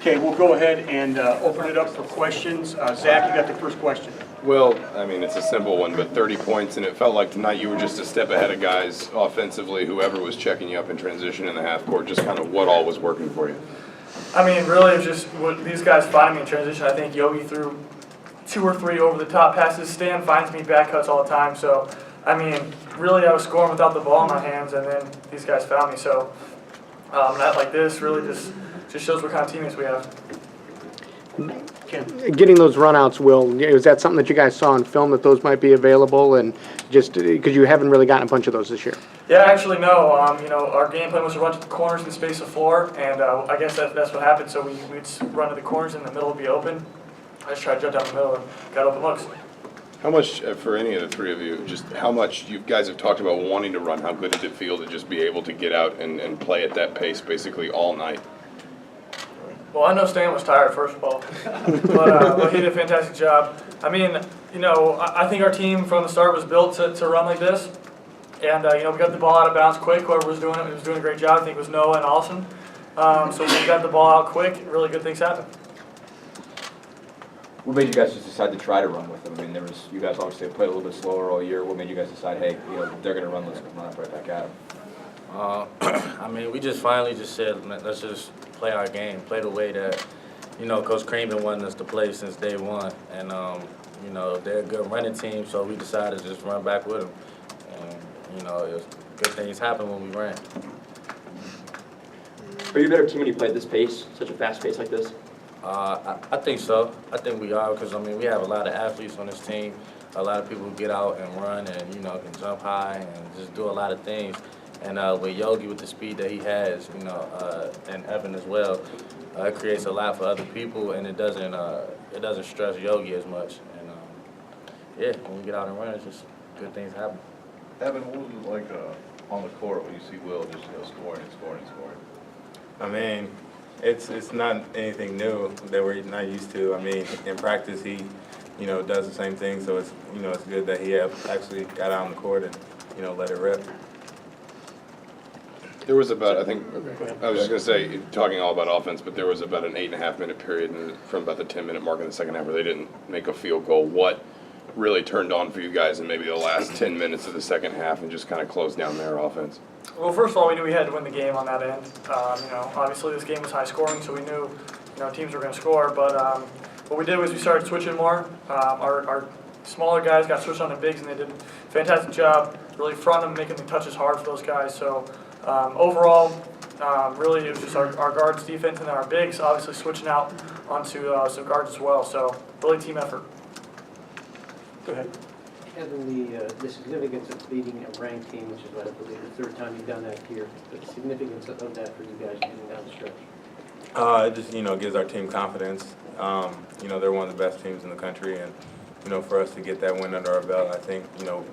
Okay, we'll go ahead and open it up for questions. Zach, you got the first question. Well, I mean, it's a simple one, but 30 points, and it felt like tonight you were just a step ahead of guys offensively, whoever was checking you up in transition in the half court, just kind of what all was working for you. I mean, really, it was just what these guys finding me in transition. I think Yogi threw 2 or 3 over-the-top passes. Stan finds me back cuts all the time. So, I mean, really, I was scoring without the ball in my hands, and then these guys found me. So, not like this really just shows what kind of teammates we have. Getting those runouts, Will, is that something that you guys saw on film, that those might be available, and just because you haven't really gotten a bunch of those this year? Yeah, actually, no. Our game plan was to run to the corners and space the floor, and I guess that's what happened. So we'd run to the corners, and the middle would be open. I just tried to jump down the middle and got open looks. How much, for any of the three of you, just how much you guys have talked about wanting to run, how good did it feel to just be able to get out and play at that pace basically all night? Well, I know Stan was tired, first of all, but he did a fantastic job. I mean, I think our team from the start was built to run like this, and we got the ball out of bounds quick. Whoever was doing it was doing a great job. I think it was Noah and Allison. So when we got the ball out quick, really good things happened. What made you guys just decide to try to run with them? I mean, you guys obviously played a little bit slower all year. What made you guys decide, hey, they're going to run, let's run right back at them? I mean, we just finally just said, let's just play our game, play the way that, Coach Cream been wanting us to play since day one. And, they're a good running team, so we decided to just run back with them. And, good things happen when we ran. Are you a better team when you play at this pace, such a fast pace like this? I think so. I think we are because, we have a lot of athletes on this team, a lot of people who get out and run and, can jump high and just do a lot of things. And with Yogi, with the speed that he has, and Evan as well, it creates a lot for other people, and it doesn't stress Yogi as much. And when we get out and run, it's just good things happen. Evan, what was it like on the court when you see Will just scoring and scoring and scoring? I mean, it's not anything new that we're not used to. I mean, in practice he, does the same thing. So it's it's good that he actually got out on the court and let it rip. There was about, I think, I was just going to say, talking all about offense, but there was about an 8.5-minute period from about the 10-minute mark in the second half where they didn't make a field goal. What really turned on for you guys in maybe the last 10 minutes of the second half and just kind of closed down their offense? Well, first of all, we knew we had to win the game on that end. Obviously this game was high scoring, so we knew, teams were going to score. But what we did was we started switching more. Our smaller guys got switched on to bigs, and they did a fantastic job really fronting them, making the touches hard for those guys. So overall, really it was just our guards defense and then our bigs obviously switching out onto some guards as well. So really team effort. Go ahead. Having the significance of beating a ranked team, which is what I believe the third time you've done that here, but the significance of that for you guys getting down the stretch. It just gives our team confidence. They're one of the best teams in the country, and for us to get that win under our belt, I think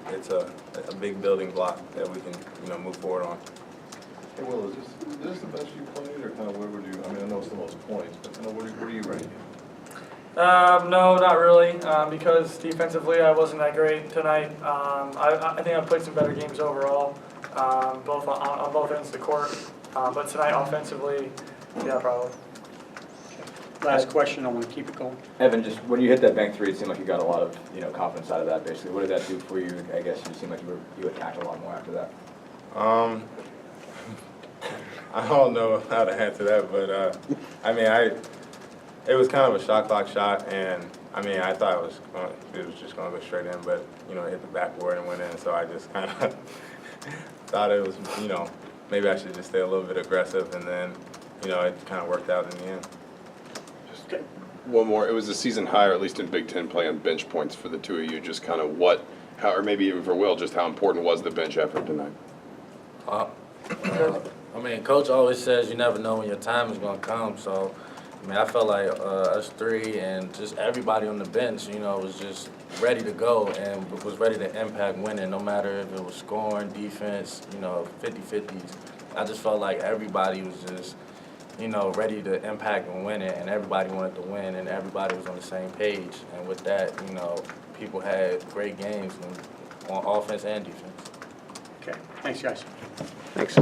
it's a big building block that we can move forward on. Hey, Will, is this the best you've played, or kind of where would you? I mean, I know it's the most points, but where do you rank? No, not really, because defensively I wasn't that great tonight. I think I played some better games overall, both on both ends of the court. But tonight offensively, yeah, probably. Last question, I want to keep it going. Evan, just when you hit that bank three, it seemed like you got a lot of confidence out of that. Basically, what did that do for you? I guess it seemed like you attacked a lot more after that. I don't know how to answer that, but it was kind of a shot clock shot, and I thought it was just going to go straight in, but it hit the backboard and went in. So I just kind of thought it was maybe I should just stay a little bit aggressive, and then it kind of worked out in the end. Just one more. It was a season high, or at least in Big Ten play, on bench points for the two of you. Just kind of or maybe even for Will, just how important was the bench effort tonight? Coach always says you never know when your time is going to come. So, I felt like us three and just everybody on the bench, was just ready to go and was ready to impact winning, no matter if it was scoring, defense, 50-50s. I just felt like everybody was just, ready to impact and win it, and everybody wanted to win, and everybody was on the same page. And with that, people had great games on offense and defense. Okay, thanks, guys. Thanks.